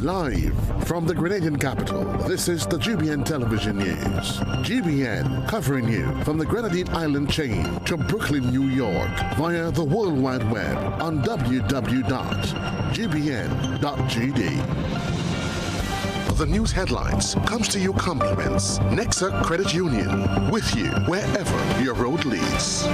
Live from the Grenadian capital, this is the GBN Television News. GBN covering you from the Grenadine Island chain to Brooklyn, New York via the World Wide Web on www.gbn.gd. The news headlines comes to you compliments Nexa Credit Union, with you wherever your road leads.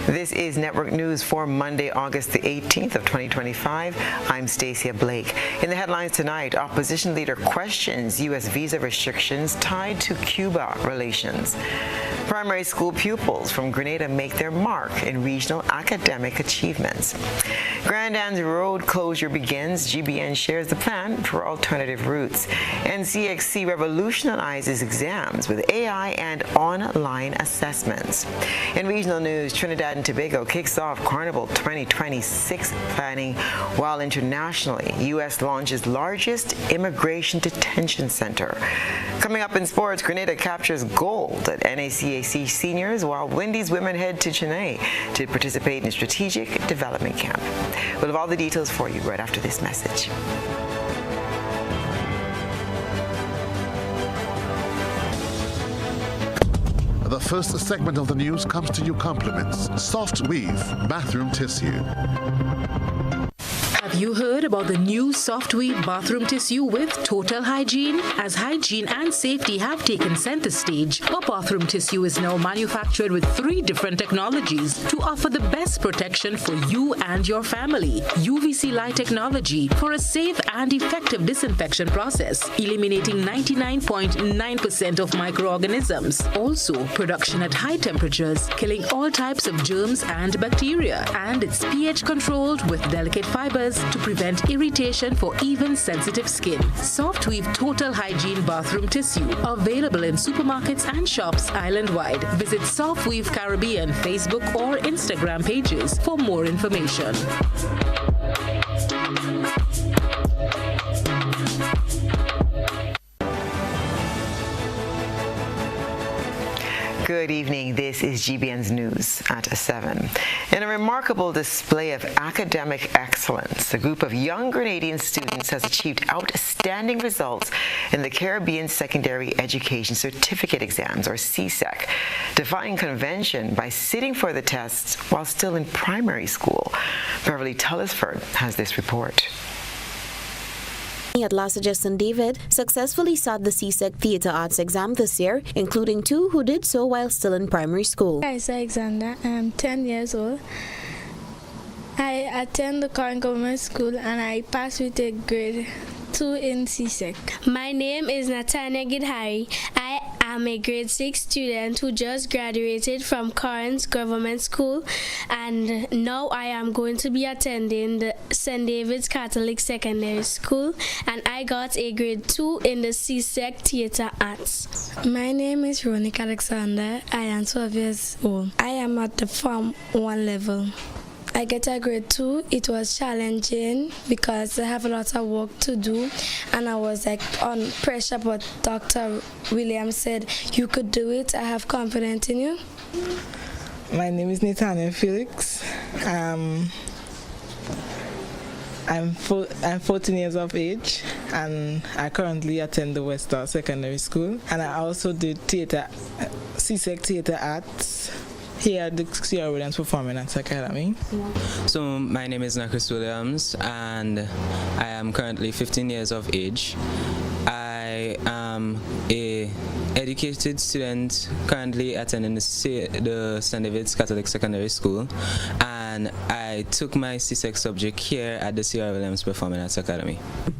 This is Network News for Monday, August the 18th of 2025. I'm Stasia Blake. In the headlines tonight, opposition leader questions U.S. visa restrictions tied to Cuba relations. Primary school pupils from Grenada make their mark in regional academic achievements. Grand Anne's road closure begins. GBN shares the plan for alternative routes. And CXC revolutionizes exams with AI and online assessments. In regional news, Trinidad and Tobago kicks off Carnival 2026 planning, while internationally, U.S. launches largest immigration detention center. Coming up in sports, Grenada captures gold at NACAC seniors, while Wendy's women head to Chennai to participate in a strategic development camp. We'll have all the details for you right after this message. The first segment of the news comes to you compliments Soft Weave Bathroom Tissue. Have you heard about the new Soft Weave bathroom tissue with total hygiene? As hygiene and safety have taken center stage, our bathroom tissue is now manufactured with 3 different technologies to offer the best protection for you and your family. UVC light technology for a safe and effective disinfection process, eliminating 99.9% of microorganisms. Also, production at high temperatures, killing all types of germs and bacteria. And it's pH controlled with delicate fibers to prevent irritation for even sensitive skin. Soft Weave Total Hygiene Bathroom Tissue, available in supermarkets and shops island-wide. Visit Soft Weave Caribbean Facebook or Instagram pages for more information. Good evening. This is GBN's News at 7. In a remarkable display of academic excellence, a group of young Grenadian students has achieved outstanding results in the Caribbean Secondary Education Certificate Exams, or CSEC, defying convention by sitting for the tests while still in primary school. Beverly Tullisford has this report. At La St. David successfully sat the CSEC Theatre Arts exam this year, including 2 who did so while still in primary school. Stasia Alexander. I'm 10 years old. I attend the current government school and I passed with a grade 2 in CSEC. My name is Natania Gidhari. I am a grade 6 student who just graduated from Current Government School, and now I am going to be attending the St. David's Catholic Secondary School, and I got a grade 2 in the CSEC Theatre Arts. My name is Ronika Alexander. I am 12 years old. I am at the Form 1 level. I get a grade 2. It was challenging because I have a lot of work to do and I was like on pressure, but Dr. Williams said, "You could do it. I have confidence in you." My name is Nathaniel Felix. I'm 14 years of age and I currently attend the West Star Secondary School, and I also did CSEC Theatre Arts here at the Sierra Williams Performing Arts Academy. So my name is Narcus Williams and I am currently 15 years of age. I am a educated student currently attending the St. David's Catholic Secondary School, and I took my CSEC subject here at the Sierra Williams Performing Arts Academy.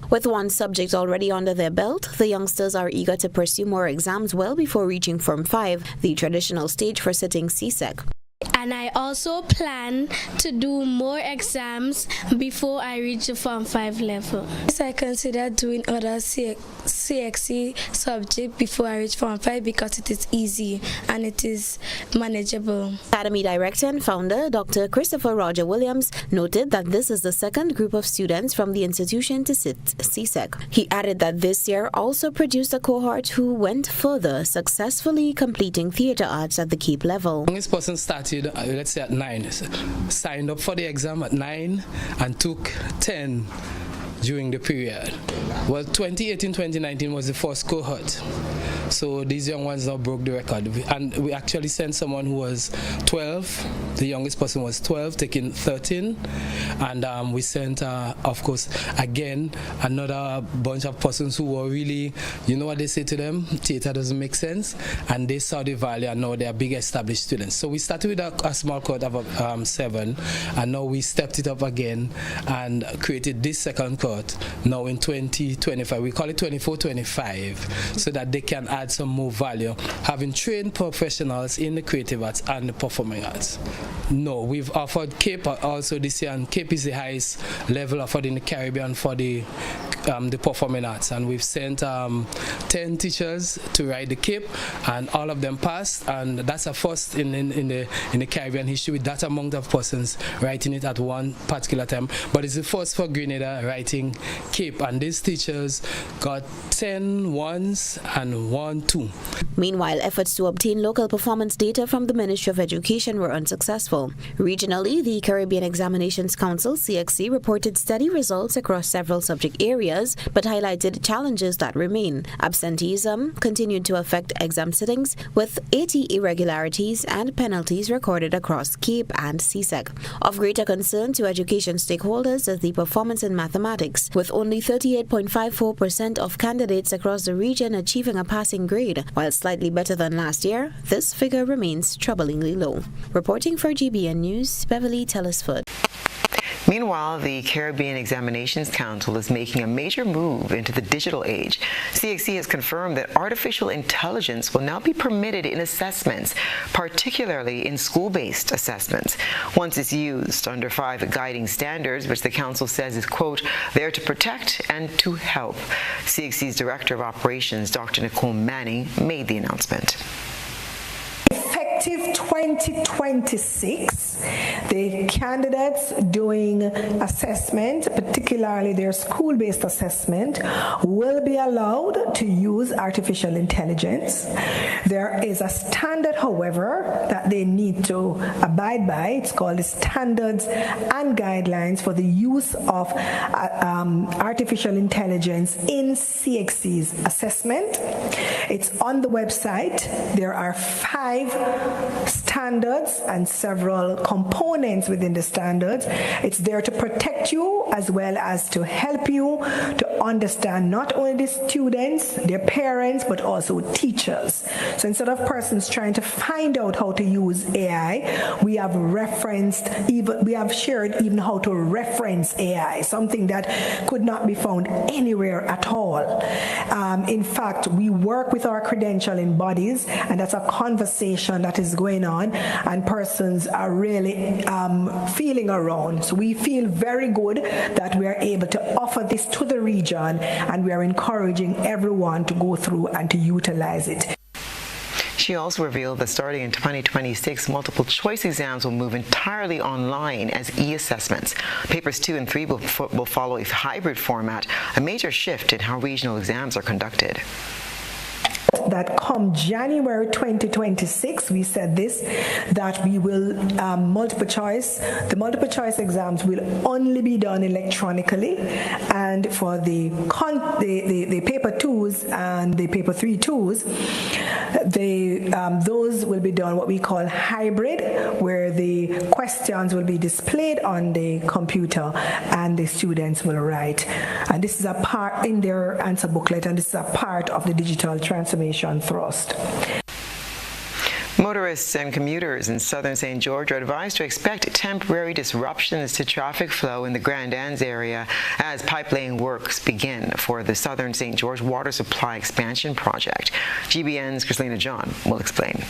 With 1 subject already under their belt, the youngsters are eager to pursue more exams well before reaching Form 5, the traditional stage for sitting CSEC. And I also plan to do more exams before I reach the Form 5 level. I consider doing other CXC subject before I reach Form 5 because it is easy and it is manageable. Academy Director and founder Dr. Christopher Roger Williams noted that this is the second group of students from the institution to sit CSEC. He added that this year also produced a cohort who went further, successfully completing theatre arts at the Cape level. This person started let's say at 9, signed up for the exam at 9 and took 10 during the period. Well, 2018-2019 was the first cohort. So these young ones now broke the record. And we actually sent someone who was 12. The youngest person was 12, taking 13. And we sent, of course, again, another bunch of persons who were really, you know what they say to them? Theater doesn't make sense. And they saw the value, and now they are big established students. So we started with a small cohort of 7. And now we stepped it up again and created this second cohort now in 2025. We call it 24-25, so that they can add some more value, having trained professionals in the creative arts and the performing arts. No, we've offered CAPE also this year, and CAPE is the highest level offered in the Caribbean for the performing arts, and we've sent 10 teachers to write the CAPE, and all of them passed, and that's a first in the Caribbean history, with that amount of persons writing it at one particular time. But it's the first for Grenada writing CAPE, and these teachers got 10 ones and 1 2. Meanwhile, efforts to obtain local performance data from the Ministry of Education were unsuccessful. Regionally, the Caribbean Examinations Council, CXC, reported steady results across several subject areas, but highlighted challenges that remain. Absenteeism continued to affect exam sittings, with 80 irregularities and penalties recorded across CAPE and CSEC. Of greater concern to education stakeholders is the performance in mathematics, with only 38.54% of candidates across the region achieving a passing grade. While slightly better than last year, this figure remains troublingly low. Reporting for GBN News, Beverly Telesford. Meanwhile, the Caribbean Examinations Council is making a major move into the digital age. CXC has confirmed that artificial intelligence will now be permitted in assessments, particularly in school-based assessments. Once it's used under 5 guiding standards, which the council says is, quote, there to protect and to help. CXC's Director of Operations, Dr. Nicole Manning, made the announcement. Effective 2026, the candidates doing assessment, particularly their school-based assessment, will be allowed to use artificial intelligence. There is a standard, however, that they need to abide by. It's called the Standards and Guidelines for the Use of Artificial Intelligence in CXC's assessment. It's on the website. There are 5 standards and several components within the standards. It's there to protect you as well as to help you to understand not only the students, their parents, but also teachers. So instead of persons trying to find out how to use AI, we have shared even how to reference AI, something that could not be found anywhere at all. In fact, we work with our credentialing bodies, and that's a conversation that is going on, and persons are really feeling around. So we feel very good that we are able to offer this to the region, and we are encouraging everyone to go through and to utilize it. She also revealed that starting in 2026, multiple choice exams will move entirely online as e-assessments. Papers 2 and 3 will follow a hybrid format, a major shift in how regional exams are conducted. That come January 2026, we said this, that we will the multiple choice exams will only be done electronically, and for the paper 2s and the paper 3 2s, those will be done what we call hybrid, where the questions will be displayed on the computer and the students will write. And this is a part in their answer booklet, and this is a part of the digital transformation thrust. Motorists and commuters in southern St. George are advised to expect temporary disruptions to traffic flow in the Grand Anse area as pipeline works begin for the southern St. George water supply expansion project. GBN's Christina John will explain.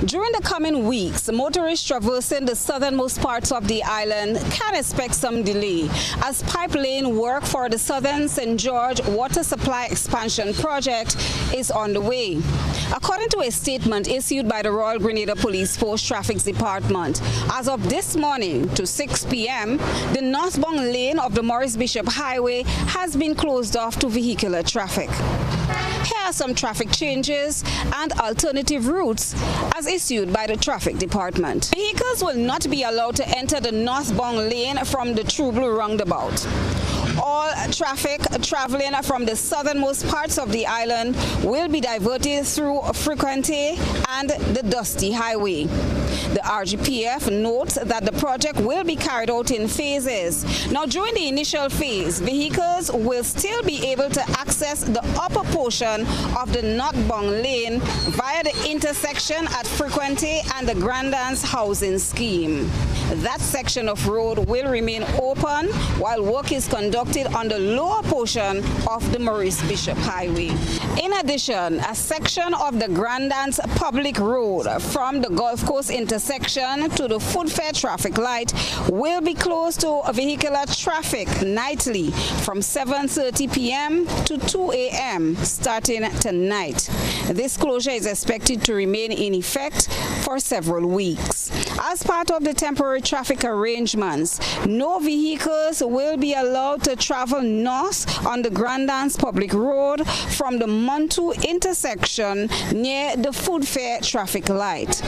During the coming weeks, motorists traversing the southernmost parts of the island can expect some delay as pipeline work for the southern St. George water supply expansion project is on the way. According to a statement issued by the Royal Grenada Police Force Traffic Department, as of this morning to 6 p.m., the northbound lane of the Maurice Bishop Highway has been closed off to vehicular traffic. Here are some traffic changes and alternative routes as issued by the Traffic Department. Vehicles will not be allowed to enter the northbound lane from the True Blue roundabout. All traffic traveling from the southernmost parts of the island will be diverted through Frequente and the Dusty Highway. The RGPF notes that the project will be carried out in phases. Now, during the initial phase, vehicles will still be able to access the upper portion of the northbound lane via the intersection at Frequente and the Grandance Housing Scheme. That section of road will remain open while work is conducted on the lower portion of the Maurice Bishop Highway. In addition, a section of the Grandance Public Road from the Gulf Coast intersection to the Food Fair traffic light will be closed to vehicular traffic nightly from 7:30 p.m. to 2 a.m. starting tonight. This closure is expected to remain in effect for several weeks. As part of the temporary traffic arrangements, no vehicles will be allowed to travel north on the Grandance Public Road from the Montu intersection near the Food Fair traffic light.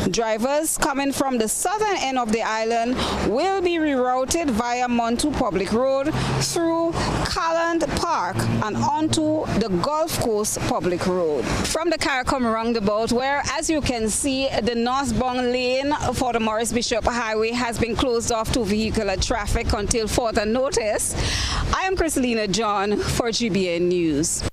Drivers coming from the southern end of the island will be rerouted via Montu Public Road through Calland Park and onto the Gulf Coast Public Road. From the Caracom roundabout, where, as you can see, the northbound lane for the Maurice Bishop Highway has been closed off to vehicular traffic until further notice, I am Christelina John for GBN News.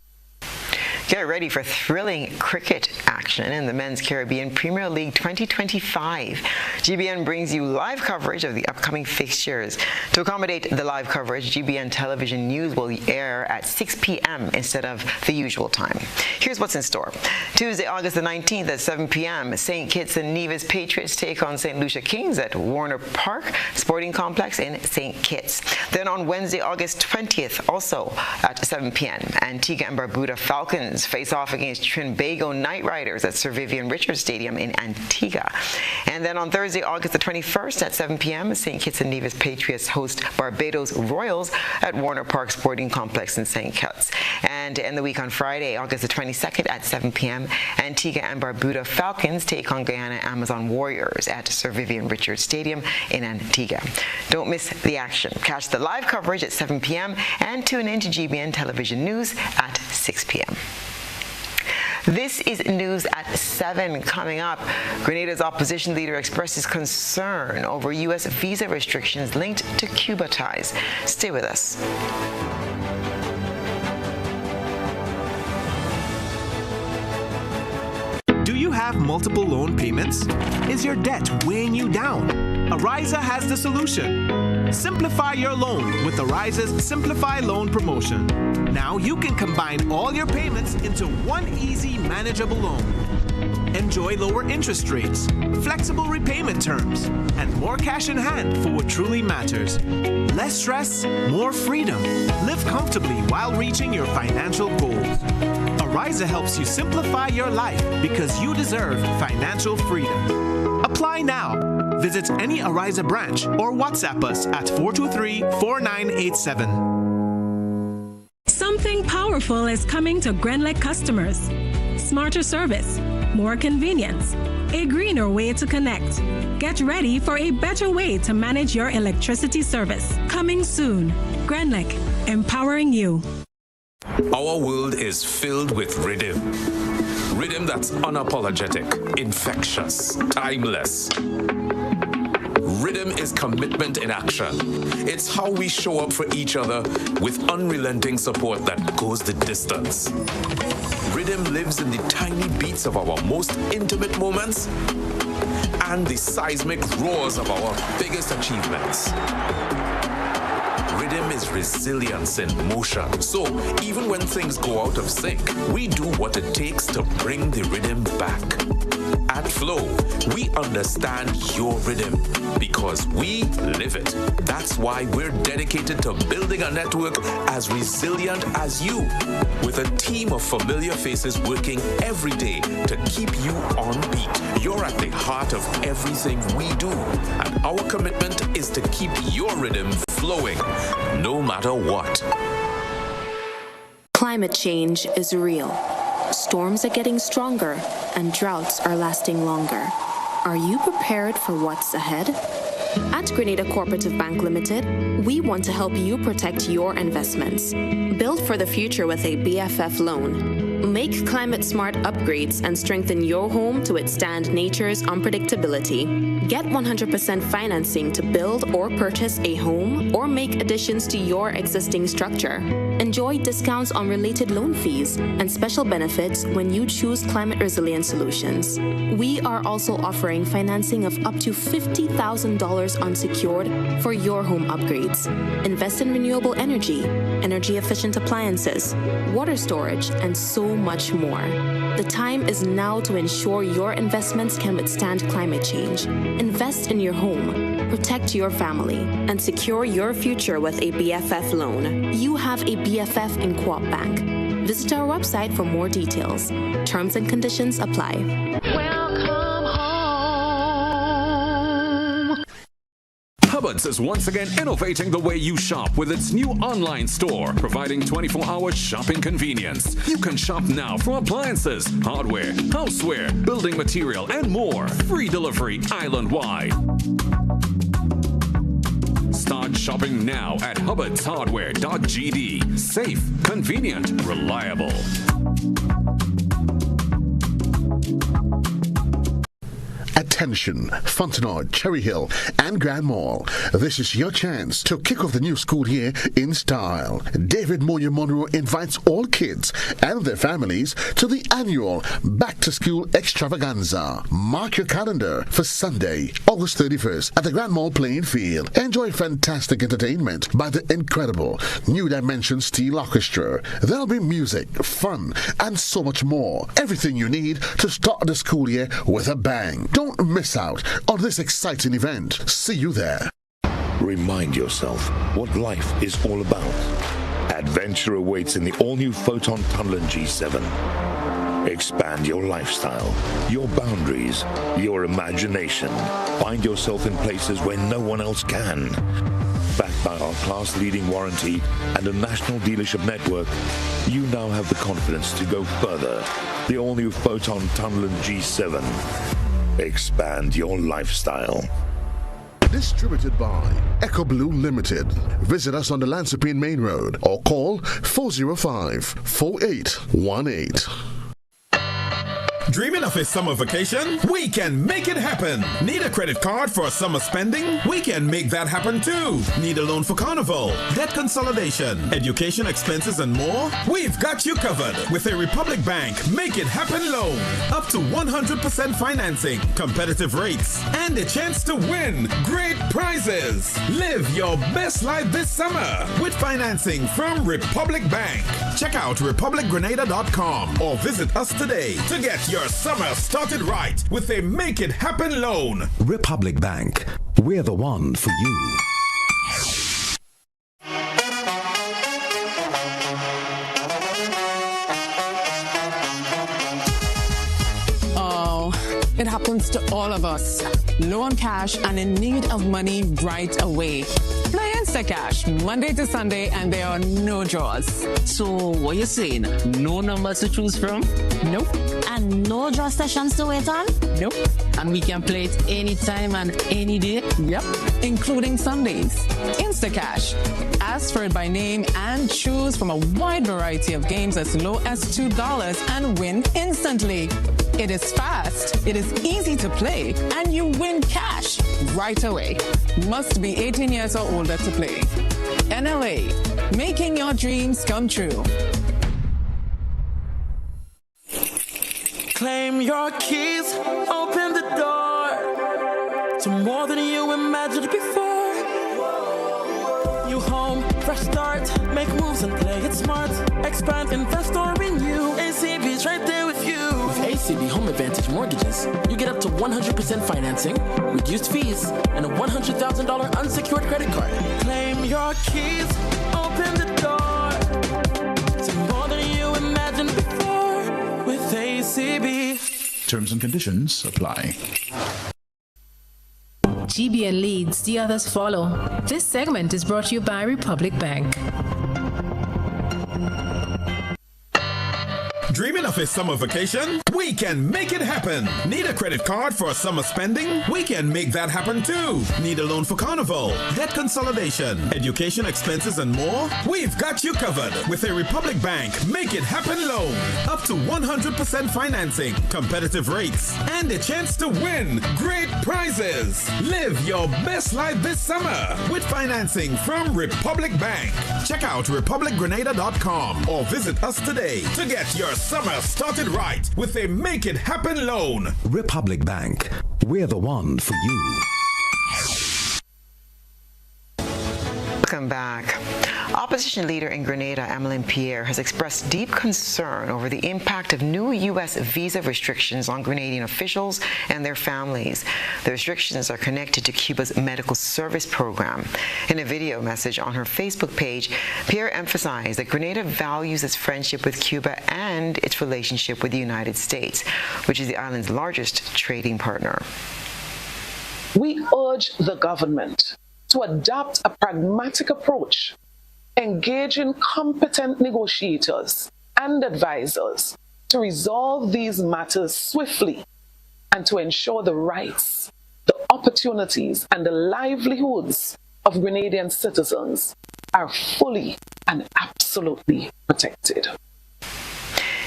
Get ready for thrilling cricket action in the Men's Caribbean Premier League 2025. GBN brings you live coverage of the upcoming fixtures. To accommodate the live coverage, GBN television news will air at 6 p.m. instead of the usual time. Here's what's in store. Tuesday, August the 19th at 7 p.m., St. Kitts and Nevis Patriots take on St. Lucia Kings at Warner Park Sporting Complex in St. Kitts. Then on Wednesday, August 20th, also at 7 p.m., Antigua and Barbuda Falcons face off against Trinbago Knight Riders at Sir Vivian Richards Stadium in Antigua. And then on Thursday, August the 21st at 7 p.m., St. Kitts and Nevis Patriots host Barbados Royals at Warner Park Sporting Complex in St. Kitts. And to end the week on Friday, August the 22nd at 7 p.m., Antigua and Barbuda Falcons take on Guyana Amazon Warriors at Sir Vivian Richards Stadium in Antigua. Don't miss the action. Catch the live coverage at 7 p.m. and tune in to GBN Television News at 6 p.m. This is news at 7 coming up. Grenada's opposition leader expresses concern over U.S. visa restrictions linked to Cuba ties. Stay with us. Do you have multiple loan payments? Is your debt weighing you down? Ariza has the solution. Simplify your loan with Ariza's Simplify Loan promotion. Now you can combine all your payments into one easy, manageable loan. Enjoy lower interest rates, flexible repayment terms, and more cash in hand for what truly matters. Less stress, more freedom. Live comfortably while reaching your financial goals. Ariza helps you simplify your life because you deserve financial freedom. Apply now. Visit any Ariza branch or WhatsApp us at 423-4987. Something powerful is coming to Grenlec customers. Smarter service, more convenience, a greener way to connect. Get ready for a better way to manage your electricity service. Coming soon. Grenlec, empowering you. Our world is filled with rhythm. Rhythm that's unapologetic, infectious, timeless. Rhythm is commitment in action. It's how we show up for each other with unrelenting support that goes the distance. Rhythm lives in the tiny beats of our most intimate moments and the seismic roars of our biggest achievements. Rhythm is resilience in motion. So even when things go out of sync, we do what it takes to bring the rhythm back. At Flow, we understand your rhythm because we live it. That's why we're dedicated to building a network as resilient as you, with a team of familiar faces working every day to keep you on beat. You're at the heart of everything we do, and our commitment is to keep your rhythm flowing, no matter what. Climate change is real. storms are getting stronger and droughts are lasting longer. Are you prepared for what's ahead? At Grenada Cooperative Bank Limited, we want to help you protect your investments. Build for the future with a BFF loan. Make climate-smart upgrades and strengthen your home to withstand nature's unpredictability. Get 100% financing to build or purchase a home or make additions to your existing structure. Enjoy discounts on related loan fees and special benefits when you choose climate-resilient solutions. We are also offering financing of up to $50,000 unsecured for your home upgrades. Invest in renewable energy, energy-efficient appliances, water storage, and so much more. The time is now to ensure your investments can withstand climate change. Invest in your home, protect your family, and secure your future with a BFF loan. You have a BFF in Co-op Bank. Visit our website for more details. Terms and conditions apply. Welcome home. Hubbard's is once again innovating the way you shop with its new online store, providing 24-hour shopping convenience. You can shop now for appliances, hardware, houseware, building material, and more. Free delivery island-wide. Start shopping now at hubbardshardware.gd. Safe, convenient, reliable. Attention, Fontenoy, Cherry Hill, and Grand Mall. This is your chance to kick off the new school year in style. David Moyer Monroe invites all kids and their families to the annual Back to School Extravaganza. Mark your calendar for Sunday, August 31st at the Grand Mall playing field. Enjoy fantastic entertainment by the incredible New Dimension Steel Orchestra. There'll be music, fun, and so much more. Everything you need to start the school year with a bang. Don't miss out on this exciting event. See you there. Remind yourself what life is all about. Adventure awaits in the all-new Photon Tunneling G7. Expand your lifestyle, your boundaries, your imagination. Find yourself in places where no one else can. Backed by our class-leading warranty and a national dealership network, you now have the confidence to go further. The all-new Photon Tunneling G7. Expand your lifestyle. Distributed by Echo Blue Limited. Visit us on the Lansopine Main Road or call 405-4818. Dreaming of a summer vacation? We can make it happen. Need a credit card for summer spending? We can make that happen too. Need a loan for carnival, debt consolidation, education expenses, and more? We've got you covered with a Republic Bank Make It Happen loan. Up to 100% financing, competitive rates, and a chance to win great prizes. Live your best life this summer with financing from Republic Bank. Check out republicgrenada.com or visit us today to get your summer started right with a Make It Happen loan. Republic Bank, we're the one for you. Oh, it happens to all of us. Low on cash and in need of money right away. Play Instacash Monday to Sunday and there are no draws. So what you saying? No numbers to choose from? Nope. And no draw sessions to wait on? Nope. And we can play it anytime and any day? Yep, including Sundays. Instacash. Ask for it by name and choose from a wide variety of games as low as $2 and win instantly. It is fast, it is easy to play, and you win cash right away. Must be 18 years or older to play. NLA, making your dreams come true. Claim your keys, open the door to more than you imagined before. You home, fresh start, make moves and play it smart. Expand, invest or renew. ACB's right there with you. With ACB Home Advantage Mortgages, you get up to 100% financing, reduced fees, and a $100,000 unsecured credit card. Claim your keys, open the door to more than you imagined before with ACB. Terms and conditions apply. GBN leads, the others follow. This segment is brought to you by Republic Bank. Dreaming of of a summer vacation? We can make it happen. Need a credit card for summer spending? We can make that happen too. Need a loan for carnival, debt consolidation, education expenses, and more? We've got you covered with a Republic Bank Make It Happen loan. Up to 100% financing, competitive rates, and a chance to win great prizes. Live your best life this summer with financing from Republic Bank. Check out republicgrenada.com or visit us today to get your summer started right with a Make It Happen loan. Republic Bank. We're the one for you. Welcome back. Opposition leader in Grenada, Emmeline Pierre, has expressed deep concern over the impact of new U.S. visa restrictions on Grenadian officials and their families. The restrictions are connected to Cuba's medical service program. In a video message on her Facebook page, Pierre emphasized that Grenada values its friendship with Cuba and its relationship with the United States, which is the island's largest trading partner. We urge the government to adopt a pragmatic approach, engaging competent negotiators and advisors to resolve these matters swiftly and to ensure the rights, the opportunities, and the livelihoods of Grenadian citizens are fully and absolutely protected.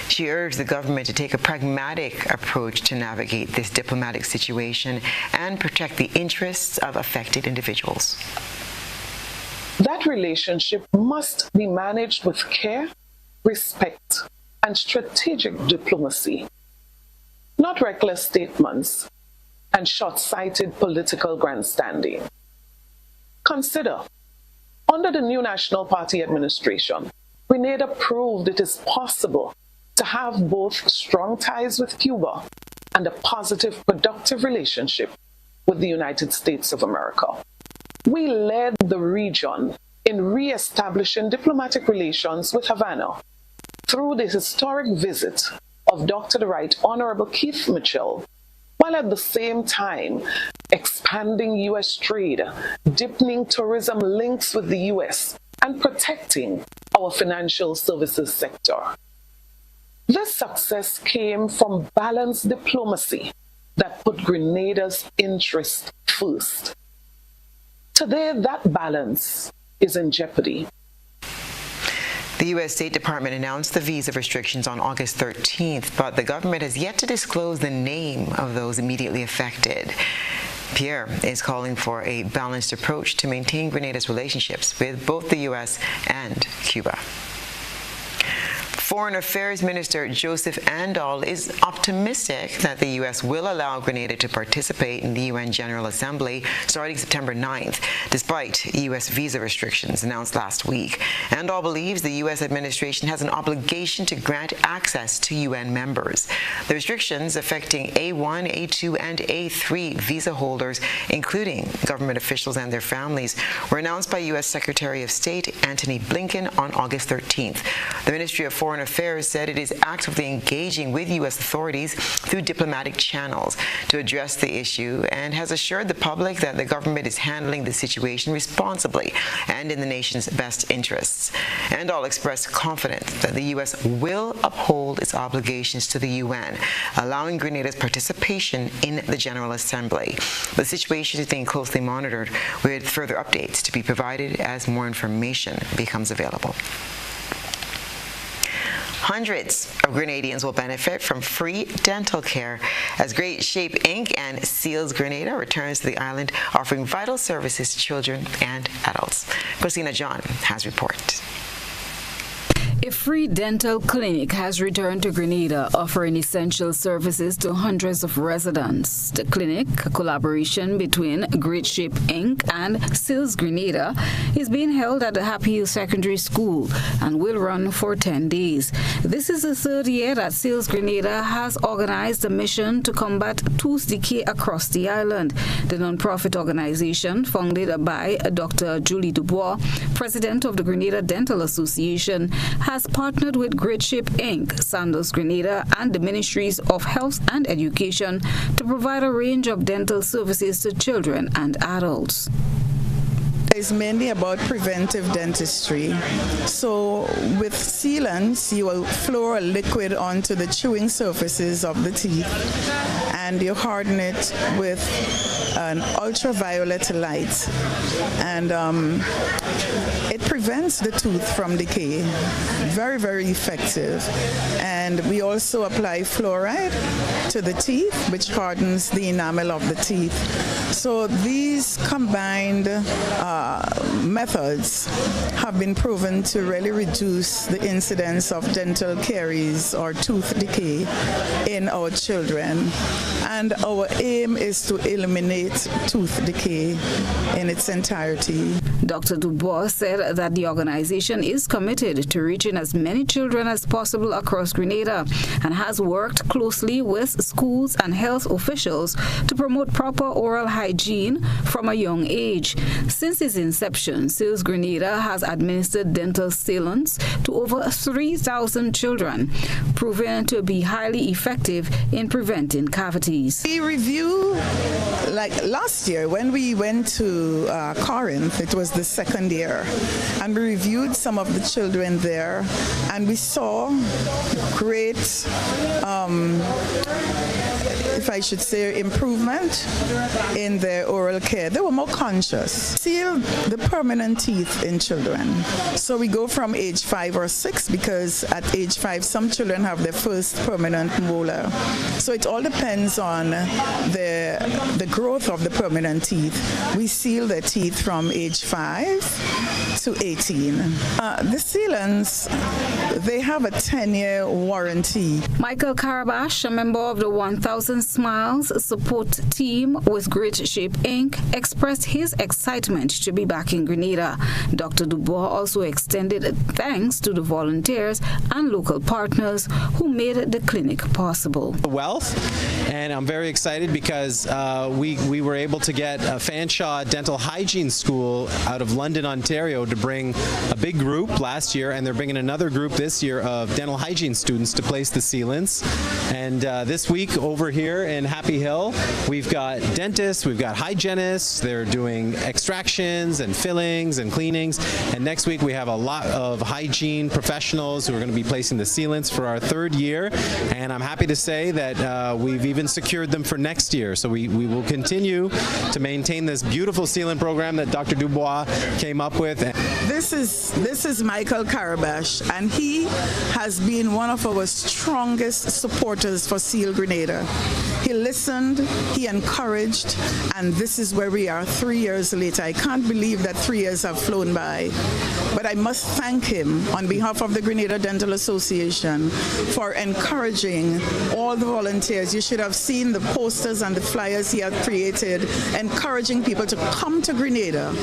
She urged the government to take a pragmatic approach to navigate this diplomatic situation and protect the interests of affected individuals. That relationship must be managed with care, respect, and strategic diplomacy, not reckless statements and short-sighted political grandstanding. Consider, under the new National Party administration, Grenada proved it is possible to have both strong ties with Cuba and a positive, productive relationship with the United States of America. We led the region in re-establishing diplomatic relations with Havana through the historic visit of Dr. the Right Honorable Keith Mitchell, while at the same time expanding U.S. trade, deepening tourism links with the U.S., and protecting our financial services sector. This success came from balanced diplomacy that put Grenada's interest first. Today, that balance is in jeopardy. The U.S. State Department announced the visa restrictions on August 13th, but the government has yet to disclose the name of those immediately affected. Pierre is calling for a balanced approach to maintain Grenada's relationships with both the U.S. and Cuba. Foreign Affairs Minister Joseph Andal is optimistic that the U.S. will allow Grenada to participate in the UN General Assembly starting September 9th, despite U.S. visa restrictions announced last week. Andal believes the U.S. administration has an obligation to grant access to UN members. The restrictions affecting A1, A2, and A3 visa holders, including government officials and their families, were announced by U.S. Secretary of State Antony Blinken on August 13th. The Ministry of Foreign Affairs said it is actively engaging with U.S. authorities through diplomatic channels to address the issue and has assured the public that the government is handling the situation responsibly and in the nation's best interests. Andal expressed confidence that the U.S. will uphold its obligations to the UN, allowing Grenada's participation in the General Assembly. The situation is being closely monitored, with further updates to be provided as more information becomes available. Hundreds of Grenadians will benefit from free dental care as Great Shape Inc. and Seals Grenada returns to the island, offering vital services to children and adults. Christina John has a report. A free dental clinic has returned to Grenada, offering essential services to hundreds of residents. The clinic, a collaboration between Great Shape Inc. and Seals Grenada, is being held at the Happy Hill Secondary School and will run for 10 days. This is the third year that Seals Grenada has organized a mission to combat tooth decay across the island. The non-profit organization, founded by Dr. Julie Dubois, president of the Grenada Dental Association, has partnered with Great Shape Inc., Sandals Grenada, and the Ministries of Health and Education to provide a range of dental services to children and adults. is mainly about preventive dentistry. So with sealants, you will floor a liquid onto the chewing surfaces of the teeth and you harden it with an ultraviolet light. And it prevents the tooth from decay. Very, very effective. And we also apply fluoride to the teeth, which hardens the enamel of the teeth. So these combined methods have been proven to really reduce the incidence of dental caries or tooth decay in our children. And our aim is to eliminate tooth decay in its entirety. Dr. Dubois said that the organization is committed to reaching as many children as possible across Grenada and has worked closely with schools and health officials to promote proper oral hygiene from a young age. Since its inception, Sales Grenada has administered dental sealants to over 3,000 children, proven to be highly effective in preventing cavities. We review, like last year when we went to Corinth, it was the second year, and we reviewed some of the children there, and we saw great, if I should say, improvement in their oral care. They were more conscious. Seal the permanent teeth in children. So we go from age 5 or 6 because at age 5 some children have their first permanent molar. So it all depends on the growth of the permanent teeth. We seal their teeth from age 5 to 18. The sealants, they have a 10-year warranty. Michael Carabash, a member of the 1000 Smiles support team with Great Shape Inc., expressed his excitement to be back in Grenada. Dr. Dubois also extended thanks to the volunteers and local partners who made the clinic possible. Wealth, and I'm very excited because we were able to get a Fanshawe Dental Hygiene School out of London, Ontario to bring a big group last year, and they're bringing another group this year of dental hygiene students to place the sealants. And this week over here in Happy Hill, we've got dentists, we've got hygienists, they're doing extractions and fillings and cleanings, and next week we have a lot of hygiene professionals who are going to be placing the sealants for our third year, and I'm happy to say that we've even secured them for next year. So we will continue to maintain this beautiful sealant program that Dr. Dubois came up with. This is Michael Carabash, and he has been one of our strongest supporters for Seal Grenada. He listened, he encouraged, and this is where we are 3 years later. I can't believe that 3 years have flown by. But I must thank him on behalf of the Grenada Dental Association for encouraging all the volunteers. You should have seen the posters and the flyers he had created, encouraging people to come to Grenada,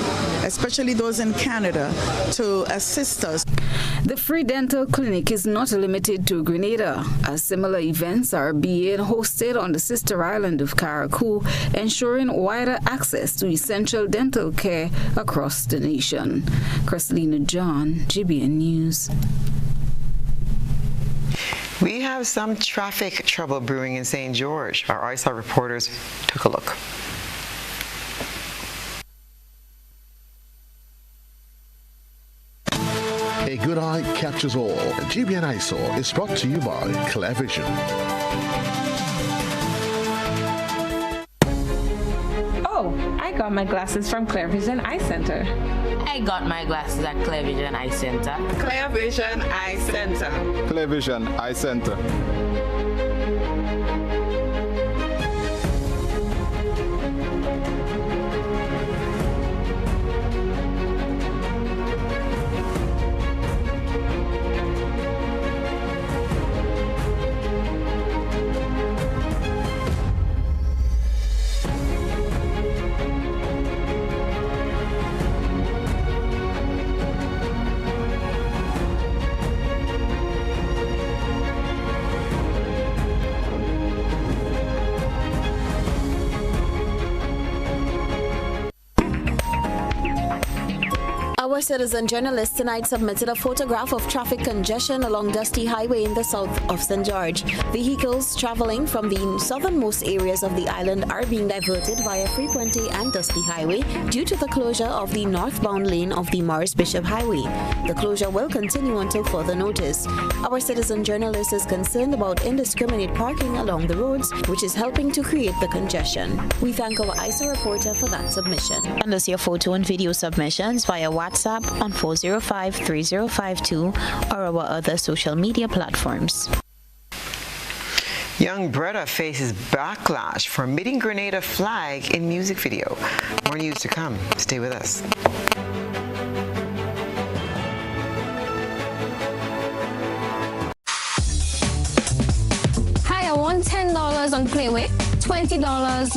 especially those in Canada, to assist us. The free dental clinic is not limited to Grenada, as similar events are being hosted on the sister island of Carriacou, ensuring wider access to essential dental care across the nation. Christelina John, GBN News. We have some traffic trouble brewing in St. George. Our ISAR reporters took a look. A good eye captures all. GBN ISAR is brought to you by Clear Vision. Oh, I got my glasses from Clear Vision Eye Center. I got my glasses at Clear Vision Eye Center. Clear Vision Eye Center. Clear Vision Eye Center. citizen journalist tonight submitted a photograph of traffic congestion along Dusty Highway in the south of St. George. Vehicles traveling from the southernmost areas of the island are being diverted via Frequente and Dusty Highway due to the closure of the northbound lane of the Morris Bishop Highway. The closure will continue until further notice. Our citizen journalist is concerned about indiscriminate parking along the roads, which is helping to create the congestion. We thank our ISA reporter for that submission. Send us your photo and video submissions via WhatsApp on 405-3052 or our other social media platforms. Young Bretta faces backlash for meeting Grenada flag in music video. More news to come. Stay with us. Hi, I want $10 on Playway, $20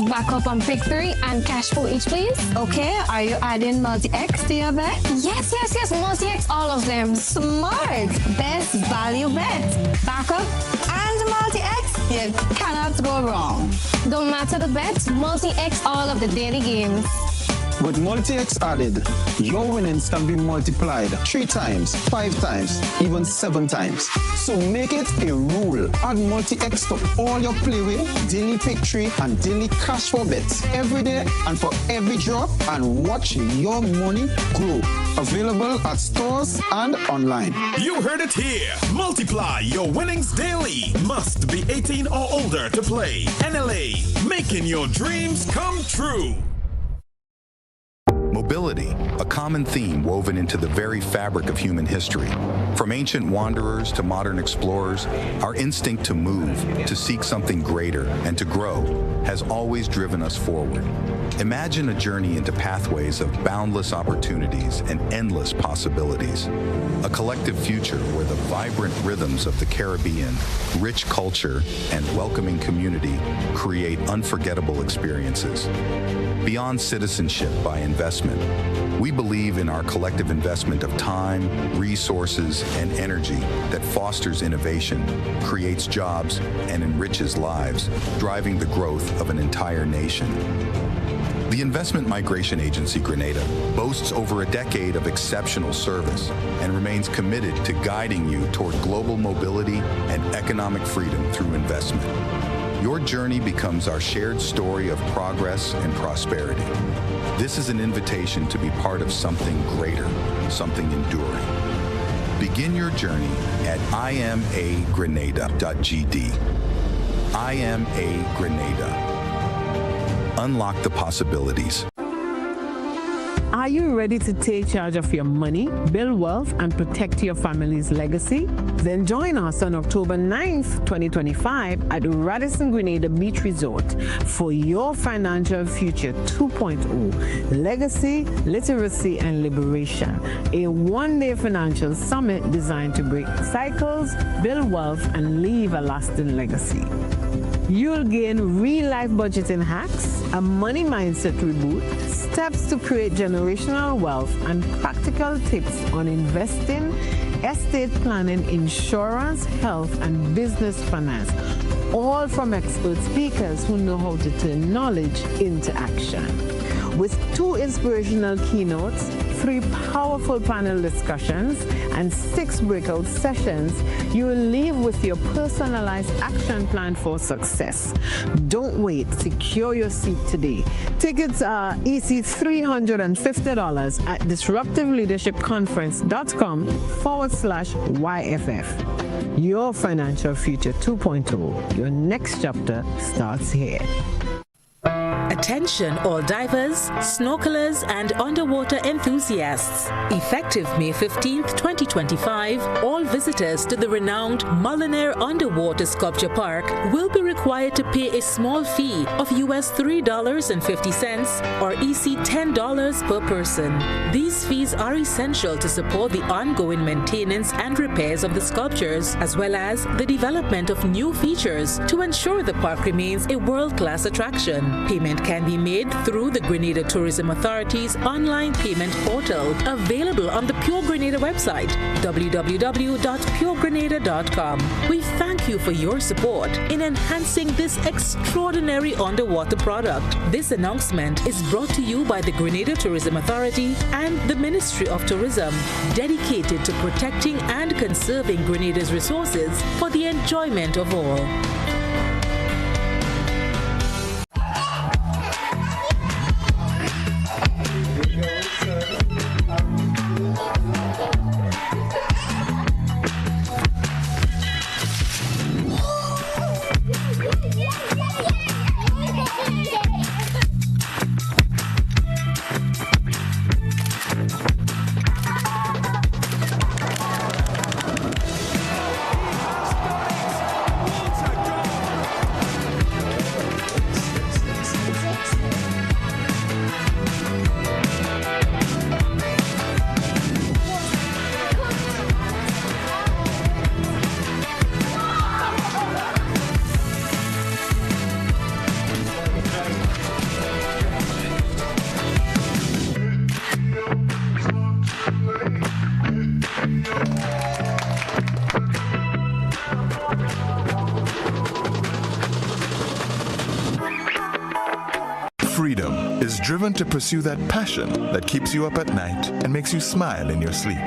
backup on Pick 3, and cash for each, please. Okay, are you adding multi-X to your bet? Yes, multi-X, all of them. Smart. Best value bet. Backup and multi-X. You cannot go wrong. Don't matter the bet, multi-X all of the daily games. With multi-X added, your winnings can be multiplied 3 times, 5 times, even 7 times. So make it a rule. Add multi-X to all your Playway, daily Pick 3, and daily cash for bets every day and for every drop, and watch your money grow. Available at stores and online. You heard it here. Multiply your winnings daily. Must be 18 or older to play. NLA, making your dreams come true. Mobility, a common theme woven into the very fabric of human history. From ancient wanderers to modern explorers, our instinct to move, to seek something greater, and to grow has always driven us forward. Imagine a journey into pathways of boundless opportunities and endless possibilities. A collective future where the vibrant rhythms of the Caribbean, rich culture, and welcoming community create unforgettable experiences. Beyond citizenship by investment, we believe in our collective investment of time, resources, and energy that fosters innovation, creates jobs, and enriches lives, driving the growth of an entire nation. The Investment Migration Agency Grenada boasts over a decade of exceptional service and remains committed to guiding you toward global mobility and economic freedom through investment. Your journey becomes our shared story of progress and prosperity. This is an invitation to be part of something greater, something enduring. Begin your journey at imagrenada.gd. IMA Grenada. Unlock the possibilities. Are you ready to take charge of your money, build wealth, and protect your family's legacy? Then join us on October 9th, 2025 at Radisson Grenada Beach Resort for your Financial Future 2.0, Legacy, Literacy, and Liberation, a one-day financial summit designed to break cycles, build wealth, and leave a lasting legacy. You'll gain real-life budgeting hacks, a money mindset reboot, steps to create generational wealth, and practical tips on investing, estate planning, insurance, health, and business finance, all from expert speakers who know how to turn knowledge into action. With 2 inspirational keynotes, 3 powerful panel discussions, and 6 breakout sessions, you will leave with your personalized action plan for success. Don't wait. Secure your seat today. Tickets are EC $350 at disruptiveleadershipconference.com/YFF. Your Financial Future 2.0. Your next chapter starts here. Attention all divers, snorkelers, and underwater enthusiasts. Effective May 15th, 2025, all visitors to the renowned Mullinaire Underwater Sculpture Park will be required to pay a small fee of US $3.50 or EC $10 per person. These fees are essential to support the ongoing maintenance and repairs of the sculptures, as well as the development of new features to ensure the park remains a world-class attraction. Payment can can be made through the Grenada Tourism Authority's online payment portal, available on the Pure Grenada website, www.puregrenada.com. We thank you for your support in enhancing this extraordinary underwater product. This announcement is brought to you by the Grenada Tourism Authority and the Ministry of Tourism, dedicated to protecting and conserving Grenada's resources for the enjoyment of all. Freedom is driven to pursue that passion that keeps you up at night and makes you smile in your sleep.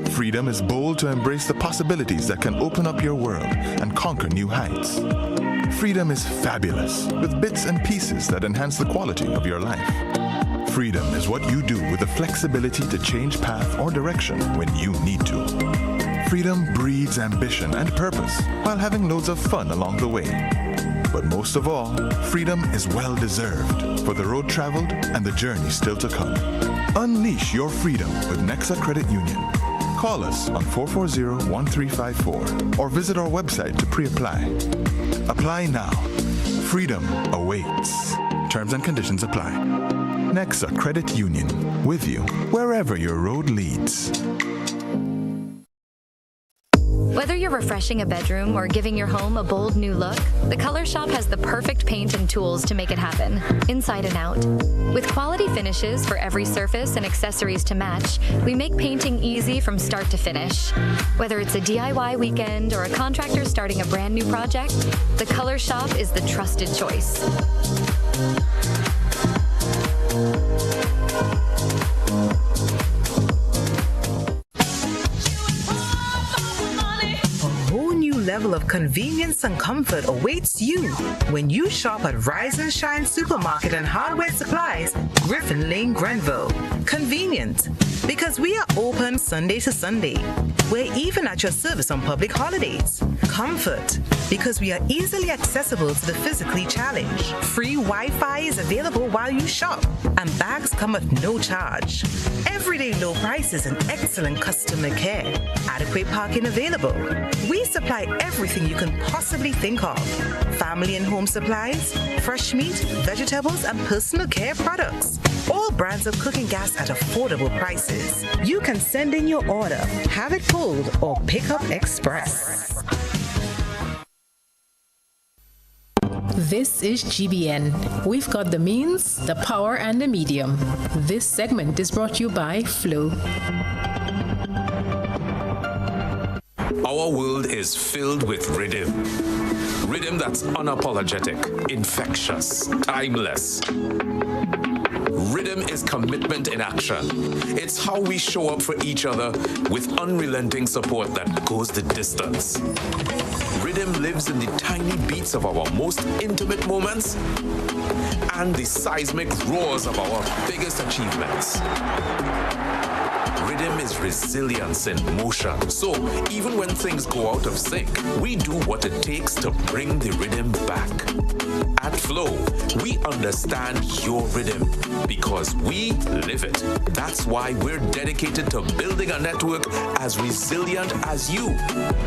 Freedom is bold to embrace the possibilities that can open up your world and conquer new heights. Freedom is fabulous, with bits and pieces that enhance the quality of your life. Freedom is what you do with the flexibility to change path or direction when you need to. Freedom breeds ambition and purpose while having loads of fun along the way. But most of all, freedom is well-deserved for the road traveled and the journey still to come. Unleash your freedom with Nexa Credit Union. Call us on 440-1354 or visit our website to pre-apply. Apply now. Freedom awaits. Terms and conditions apply. Nexa Credit Union, with you wherever your road leads. Whether you're refreshing a bedroom or giving your home a bold new look, the Color Shop has the perfect paint and tools to make it happen, inside and out. With quality finishes for every surface and accessories to match, we make painting easy from start to finish. Whether it's a DIY weekend or a contractor starting a brand new project, the Color Shop is the trusted choice. Level of convenience and comfort awaits you when you shop at Rise and Shine Supermarket and Hardware Supplies, Griffin Lane, Grenville. Convenient, because we are open Sunday to Sunday. We're even at your service on public holidays. Comfort, because we are easily accessible to the physically challenged. Free Wi-Fi is available while you shop, and bags come at no charge. Everyday low prices and excellent customer care. Adequate parking available. We supply everything you can possibly think of. Family and home supplies, fresh meat, vegetables, and personal care products. All brands of cooking gas at affordable prices. You can send in your order, have it pulled, or pick up express. This is GBN. We've got the means, the power, and the medium. This segment is brought to you by Flow. Our world is filled with rhythm. Rhythm that's unapologetic, infectious, timeless. Rhythm is commitment in action. It's how we show up for each other with unrelenting support that goes the distance. Rhythm lives in the tiny beats of our most intimate moments and the seismic roars of our biggest achievements. Rhythm is resilience in motion. So even when things go out of sync, we do what it takes to bring the rhythm back. At Flow, we understand your rhythm because we live it. That's why we're dedicated to building a network as resilient as you,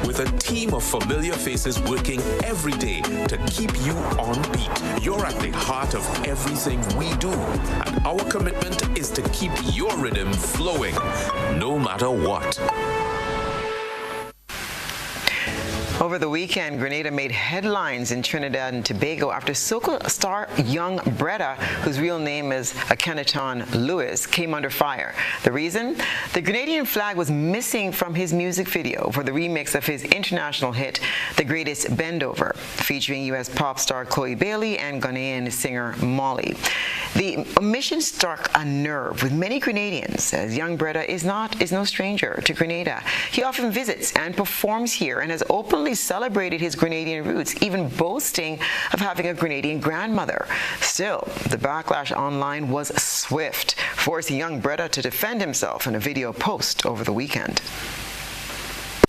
with a team of familiar faces working every day to keep you on beat. You're at the heart of everything we do, and our commitment is to keep your rhythm flowing, no matter what. Over the weekend, Grenada made headlines in Trinidad and Tobago after soca star Young Breda, whose real name is Akhenaton Lewis, came under fire. The reason? The Grenadian flag was missing from his music video for the remix of his international hit, The Greatest Bend Over, featuring U.S. pop star Chloe Bailey and Ghanaian singer Molly. The omission struck a nerve with many Grenadians, as Young Breda is no stranger to Grenada. He often visits and performs here and has openly celebrated his Grenadian roots, even boasting of having a Grenadian grandmother. Still, the backlash online was swift, forcing Young Breda to defend himself in a video post over the weekend.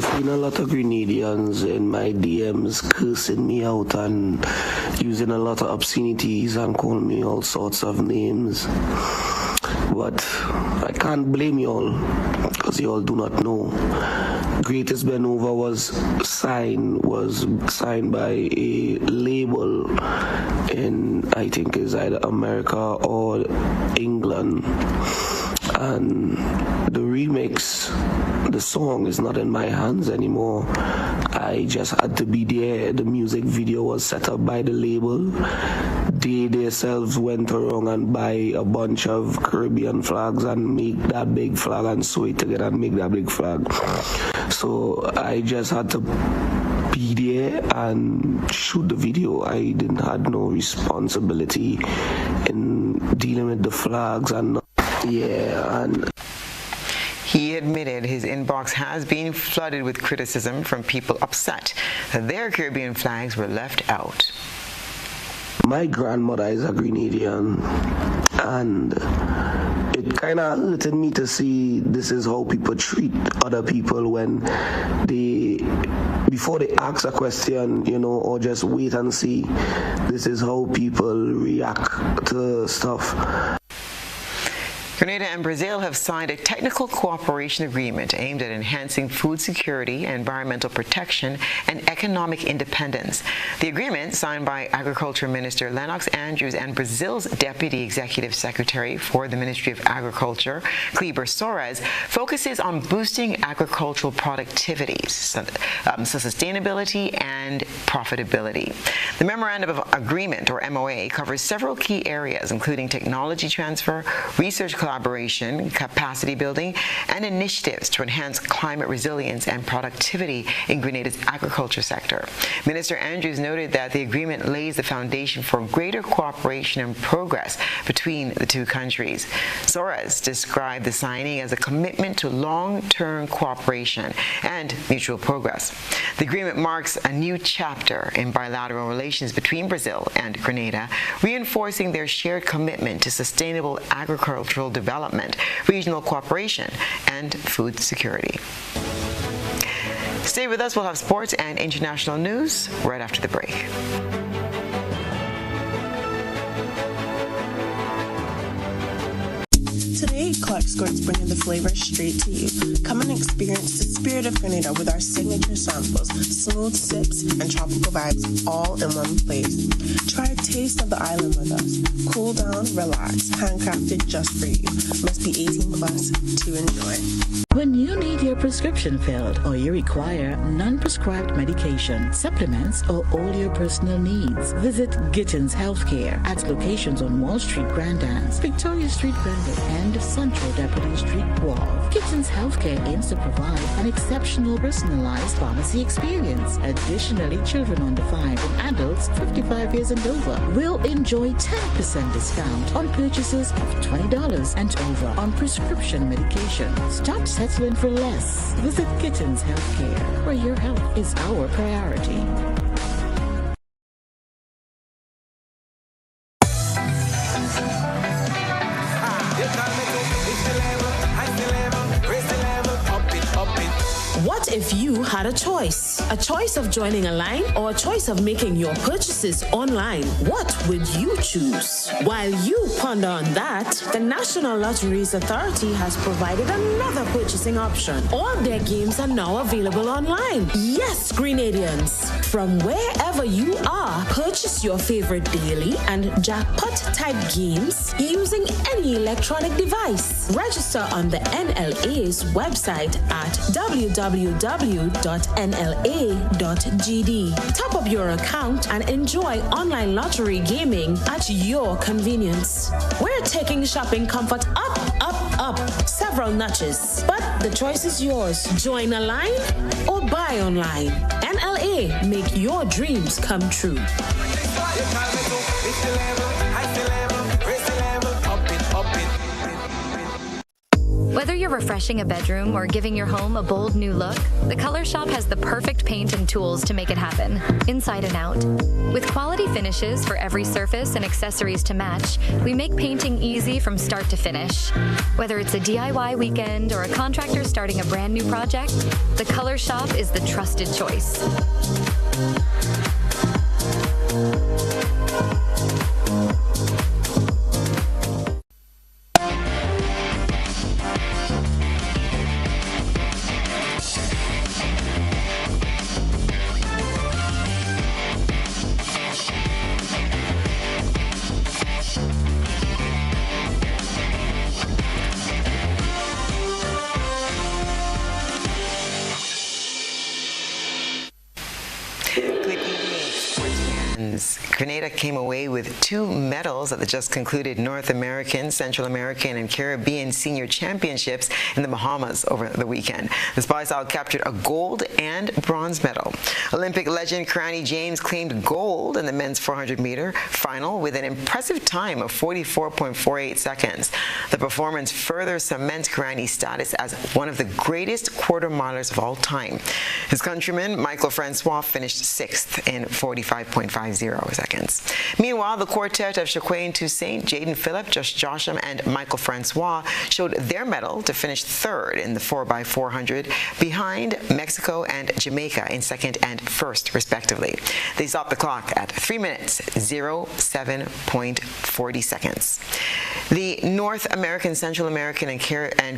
I've seen a lot of Grenadians in my DMs cursing me out and using a lot of obscenities and calling me all sorts of names. But I can't blame y'all, because y'all do not know. Greatest Bend Over was signed by a label in, I think, is either America or England. And the remix, the song is not in my hands anymore. I just had to be there. The music video was set up by the label. They themselves went around and buy a bunch of Caribbean flags and make that big flag and sew it together and make that big flag. So I just had to be there and shoot the video. I didn't have no responsibility in dealing with the flags and He admitted his inbox has been flooded with criticism from people upset that their Caribbean flags were left out. My grandmother is a Grenadian, and it kind of hurted me to see this is how people treat other people when before they ask a question, or just wait and see. This is how people react to stuff. Grenada and Brazil have signed a technical cooperation agreement aimed at enhancing food security, environmental protection, and economic independence. The agreement, signed by Agriculture Minister Lennox Andrews and Brazil's Deputy Executive Secretary for the Ministry of Agriculture, Kleber Soares, focuses on boosting agricultural productivity, sustainability, and profitability. The Memorandum of Agreement, or MOA, covers several key areas, including technology transfer, research collaboration, capacity building, and initiatives to enhance climate resilience and productivity in Grenada's agriculture sector. Minister Andrews noted that the agreement lays the foundation for greater cooperation and progress between the two countries. Soares described the signing as a commitment to long-term cooperation and mutual progress. The agreement marks a new chapter in bilateral relations between Brazil and Grenada, reinforcing their shared commitment to sustainable agricultural development, regional cooperation, and food security. Stay with us. We'll have sports and international news right after the break. Today, Clark Squirt's bringing the flavor straight to you. Come and experience the spirit of Grenada with our signature samples, smooth sips, and tropical vibes all in one place. Try a taste of the island with us. Cool down, relax, handcrafted just for you. Must be 18 plus to enjoy. When you need your prescription filled or you require non-prescribed medication, supplements, or all your personal needs, visit Gittins Healthcare at locations on Wall Street, Grandans, Victoria Street, Grandin, and Central Deputy Street, Wall. Gittins Healthcare aims to provide an exceptional personalized pharmacy experience. Additionally, children under 5 and adults 55 years and over will enjoy 10% discount on purchases of $20 and over on prescription medication. Stop settling for less. Visit Gittins Healthcare, where your health is our priority. What if you had a choice? A choice of joining a line or a choice of making your purchases online? What would you choose? While you ponder on that, the National Lotteries Authority has provided another purchasing option. All their games are now available online. Yes, Grenadians, from wherever you are, purchase your favorite daily and jackpot type games using any electronic device. Register on the NLA's website at www.nla.gov.gr Top up your account and enjoy online lottery gaming at your convenience. We're taking shopping comfort up, several notches. But the choice is yours. Join a line or buy online. NLA, make your dreams come true. Whether you're refreshing a bedroom or giving your home a bold new look, the Color Shop has the perfect paint and tools to make it happen, inside and out. With quality finishes for every surface and accessories to match, we make painting easy from start to finish. Whether it's a DIY weekend or a contractor starting a brand new project, the Color Shop is the trusted choice. Grenada came away with 2 medals at the just concluded North American, Central American, and Caribbean Senior Championships in the Bahamas over the weekend. The Spy Style captured a gold and bronze medal. Olympic legend Karani James claimed gold in the men's 400-meter final with an impressive time of 44.48 seconds. The performance further cements Karani's status as one of the greatest quarter-milers of all time. His countryman, Michael Francois, finished 6th in 45.50 seconds. Meanwhile, the quartet of Shaquain Toussaint, Jaden Phillip, Josh Josham, and Michael Francois showed their medal to finish 3rd in the 4x400 behind Mexico and Jamaica in 2nd and 1st, respectively. They stopped the clock at 3 minutes, 07.40 seconds. The North American, Central American, and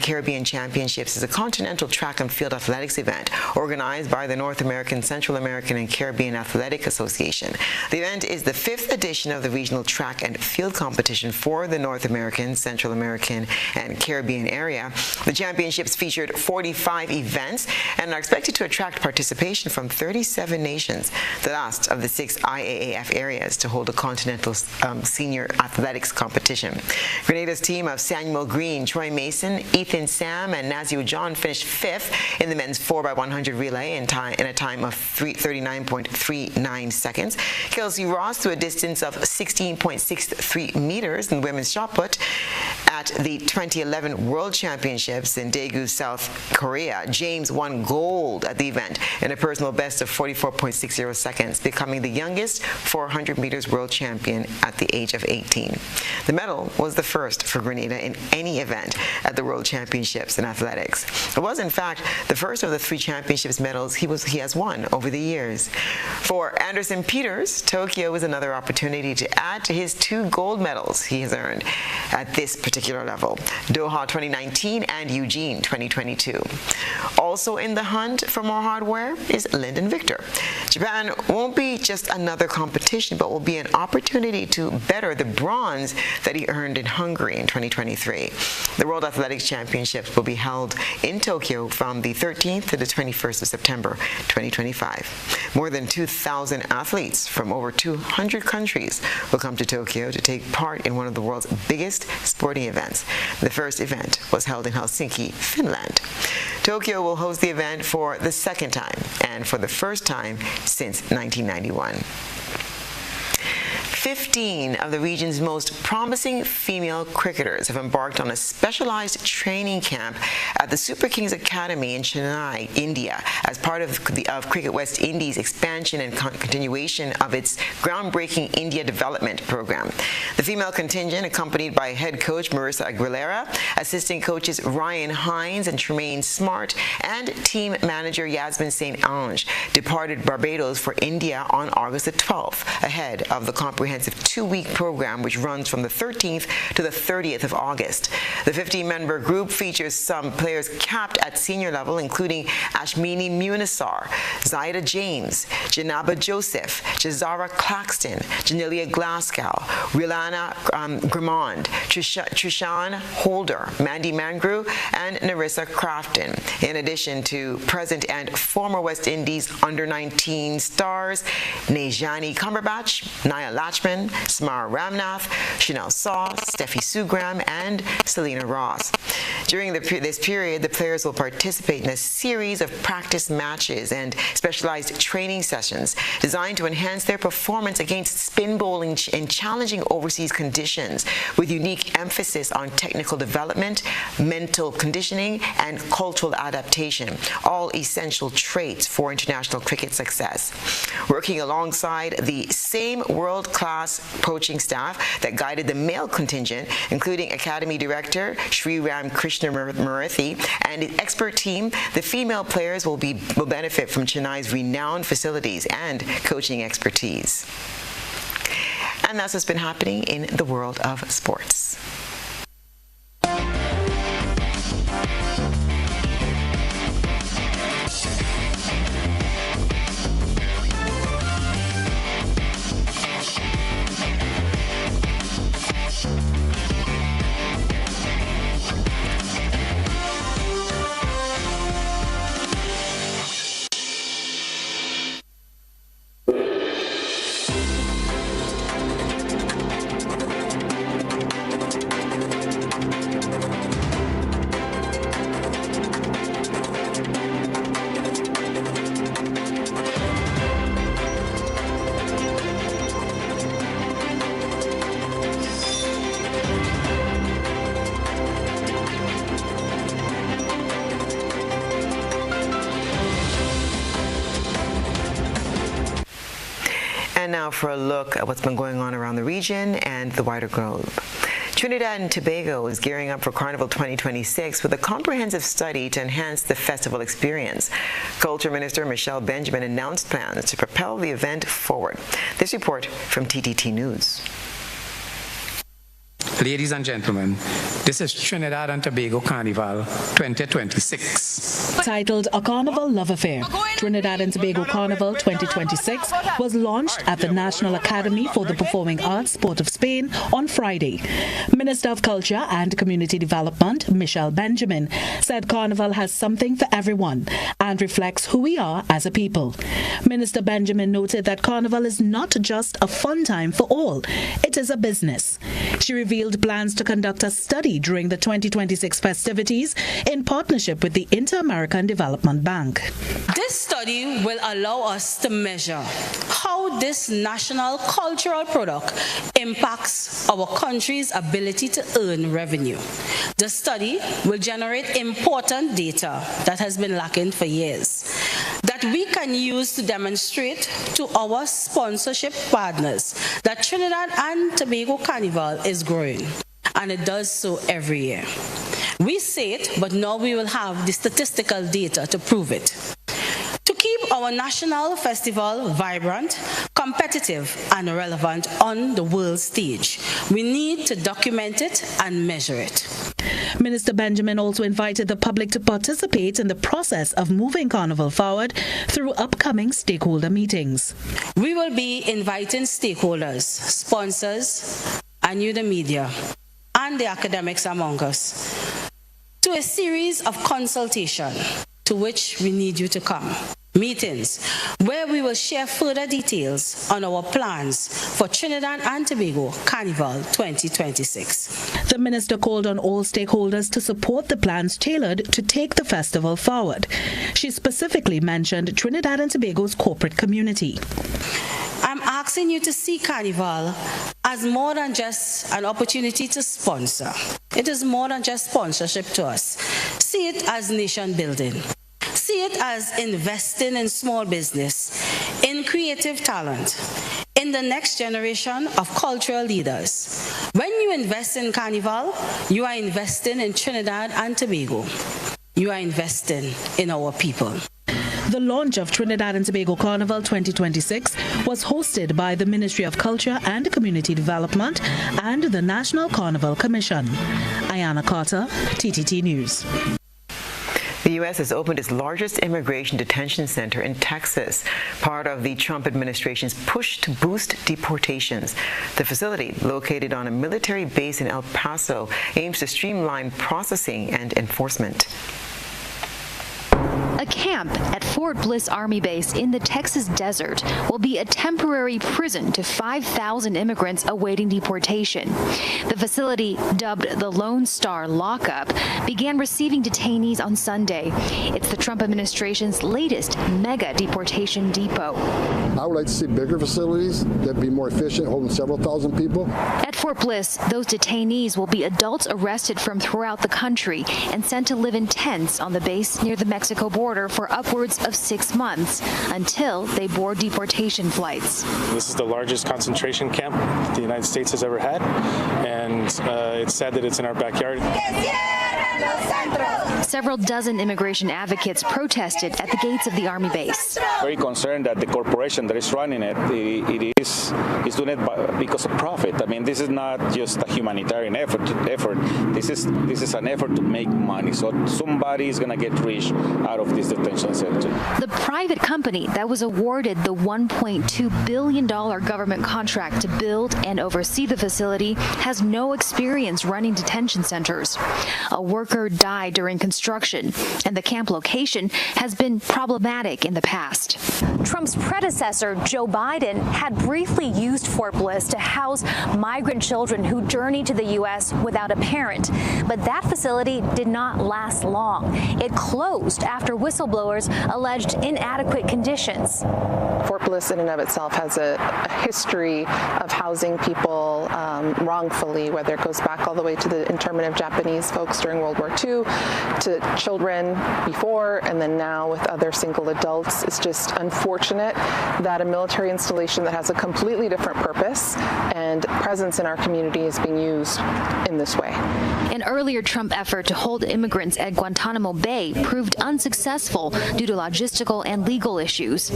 Caribbean Championships is a continental track and field athletics event organized by the North American, Central American, and Caribbean Athletic Association. The event is the 5th edition of the regional track and field competition for the North American, Central American, and Caribbean area. The championships featured 45 events and are expected to attract participation from 37 nations, the last of the 6 IAAF areas to hold a continental senior athletics competition. Grenada's team of Samuel Green, Troy Mason, Ethan Sam, and Nazio John finished 5th in the men's 4x100 relay in a time of 39.39 seconds. Kelsey Ross threw a distance of 16.63 meters in women's shot put at the 2011 World Championships in Daegu, South Korea. James won gold at the event in a personal best of 44.60 seconds, becoming the youngest 400 meters world champion at the age of 18. The medal was the first for Grenada in any event at the World Championships in athletics. It was, in fact, the first of the 3 championships medals he has won over the years. For Anderson Peters, Tokyo was another opportunity to add to his 2 gold medals he has earned at this particular level, Doha 2019 and Eugene 2022. Also in the hunt for more hardware is Lyndon Victor. Japan won't be just another competition, but will be an opportunity to better the bronze that he earned in Hungary in 2023. The World Athletics Championships will be held in Tokyo from the 13th to the 21st of September 2025. More than 2,000 athletes from over 200 countries will come to Tokyo to take part in one of the world's biggest sporting events. The first event was held in Helsinki, Finland. Tokyo will host the event for the 2nd time and for the first time since 1991. 15 of the region's most promising female cricketers have embarked on a specialized training camp at the Super Kings Academy in Chennai, India, as part of Cricket West Indies' expansion and continuation of its groundbreaking India development program. The female contingent, accompanied by head coach Marissa Aguilera, assistant coaches Ryan Hines and Tremaine Smart, and team manager Yasmin St. Ange, departed Barbados for India on August the 12th, ahead of the comprehensive comprehensive 2-week program which runs from the 13th to the 30th of August. The 15-member group features some players capped at senior level, including Ashmini Munisar, Zaida James, Janaba Joseph, Jazara Claxton, Janelia Glasgow, Rilana Grimond, Trishan Holder, Mandy Mangru, and Narissa Crafton, in addition to present and former West Indies under-19 stars Nejani Cumberbatch, Naya Lachman, Samara Ramnath, Chanel Saw, Steffi Sugram, and Selena Ross. During this period, the players will participate in a series of practice matches and specialized training sessions designed to enhance their performance against spin bowling in challenging overseas conditions, with unique emphasis on technical development, mental conditioning, and cultural adaptation, all essential traits for international cricket success. Working alongside the same world-class coaching staff that guided the male contingent, including Academy Director Sri Ram Krishna Murthy and his expert team, the female players will benefit from Chennai's renowned facilities and coaching expertise. And that's what's been happening in the world of sports. And now for a look at what's been going on around the region and the wider globe. Trinidad and Tobago is gearing up for Carnival 2026 with a comprehensive study to enhance the festival experience. Culture Minister Michelle Benjamin announced plans to propel the event forward. This report from TTT News. Ladies and gentlemen, this is Trinidad and Tobago Carnival 2026. Titled A Carnival Love Affair, Trinidad and Tobago Carnival 2026 was launched at the National Academy for the Performing Arts, Port of Spain on Friday. Minister of Culture and Community Development, Michelle Benjamin, said Carnival has something for everyone and reflects who we are as a people. Minister Benjamin noted that Carnival is not just a fun time for all, it is a business. She revealed plans to conduct a study during the 2026 festivities in partnership with the Inter-American Development Bank. This study will allow us to measure how this national cultural product impacts our country's ability to earn revenue. The study will generate important data that has been lacking for years, that we can use to demonstrate to our sponsorship partners that Trinidad and Tobago Carnival is growing, and it does so every year. We say it, but now we will have the statistical data to prove it. To keep our national festival vibrant, competitive, and relevant on the world stage, we need to document it and measure it. Minister Benjamin also invited the public to participate in the process of moving Carnival forward through upcoming stakeholder meetings. We will be inviting stakeholders, sponsors, and you, the media, and the academics among us, to a series of consultation to which we need you to come. Meetings where we will share further details on our plans for Trinidad and Tobago Carnival 2026. The minister called on all stakeholders to support the plans tailored to take the festival forward. She specifically mentioned Trinidad and Tobago's corporate community. I'm asking you to see Carnival as more than just an opportunity to sponsor. It is more than just sponsorship to us. See it as nation building. See it as investing in small business, in creative talent, in the next generation of cultural leaders. When you invest in Carnival, you are investing in Trinidad and Tobago. You are investing in our people. The launch of Trinidad and Tobago Carnival 2026 was hosted by the Ministry of Culture and Community Development and the National Carnival Commission. Ayana Carter, TTT News. The U.S. has opened its largest immigration detention center in Texas, part of the Trump administration's push to boost deportations. The facility, located on a military base in El Paso, aims to streamline processing and enforcement. A camp at Fort Bliss Army Base in the Texas desert will be a temporary prison to 5,000 immigrants awaiting deportation. The facility, dubbed the Lone Star Lockup, began receiving detainees on Sunday. It's the Trump administration's latest mega deportation depot. I would like to see bigger facilities that'd be more efficient, holding several thousand people. At Fort Bliss, those detainees will be adults arrested from throughout the country and sent to live in tents on the base near the Mexico border for upwards of 6 months until they board deportation flights. This is the largest concentration camp the United States has ever had, and it's sad that it's in our backyard. Several dozen immigration advocates protested at the gates of the Army base. Very concerned that the corporation that is running it is doing it because of profit. I mean, this is not just a humanitarian effort. This is an effort to make money. So somebody is going to get rich out of this detention center. The private company that was awarded the $1.2 billion government contract to build and oversee the facility has no experience running detention centers. A worker died during construction, and the camp location has been problematic in the past. Trump's predecessor, Joe Biden, had briefly used Fort Bliss to house migrant children who journeyed to the U.S. without a parent. But that facility did not last long. It closed after whistleblowers alleged inadequate conditions. Fort Bliss in and of itself has a history of housing people wrongfully, whether it goes back all the way to the internment of Japanese folks during World War II, to children before, and then now with other single adults. It's just unfortunate that a military installation that has a completely different purpose and presence in our community is being used in this way. An earlier Trump effort to hold immigrants at Guantanamo Bay proved unsuccessful due to logistical and legal issues.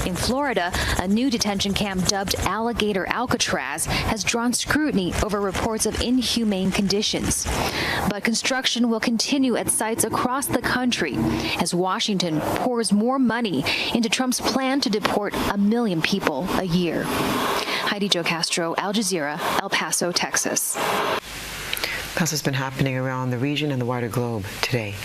In Florida, a new detention camp dubbed Alligator Alcatraz has drawn scrutiny over reports of inhumane conditions. But construction will continue at sites across the country as Washington pours more money into Trump's plan to deport 1 million people a year. Heidi Jo Castro, Al Jazeera, El Paso, Texas. That's what's been happening around the region and the wider globe today.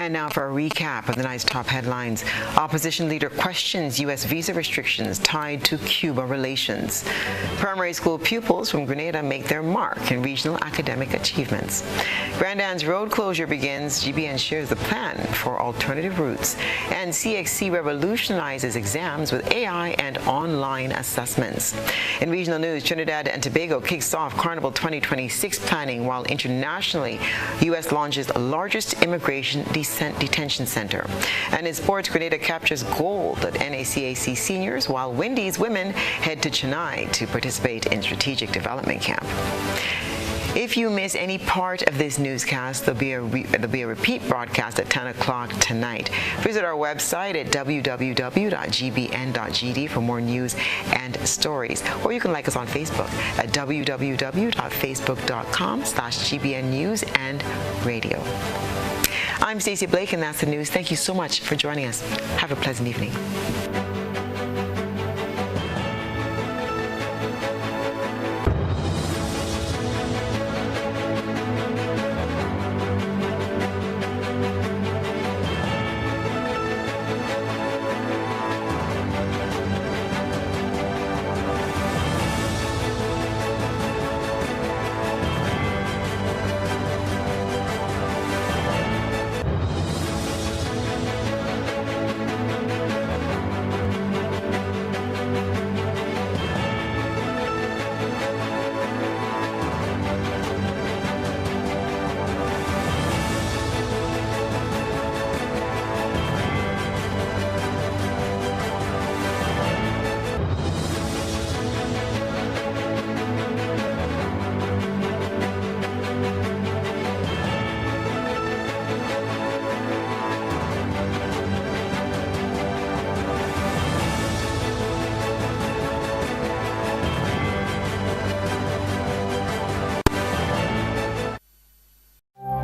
And now for a recap of the night's top headlines. Opposition leader questions U.S. visa restrictions tied to Cuba relations. Primary school pupils from Grenada make their mark in regional academic achievements. Grand Anne's road closure begins. GBN shares the plan for alternative routes. And CXC revolutionizes exams with AI and online assessments. In regional news, Trinidad and Tobago kicks off Carnival 2026 planning, while internationally, U.S. launches the largest immigration detention center. And in sports, Grenada captures gold at NACAC seniors, while Wendy's women head to Chennai to participate in strategic development camp. If you miss any part of this newscast, there'll be a repeat broadcast at 10 o'clock tonight. Visit our website at www.gbn.gd for more news and stories. Or you can like us on Facebook at www.facebook.com/GBN News and Radio. I'm Stasia Blake, and that's the news. Thank you so much for joining us. Have a pleasant evening.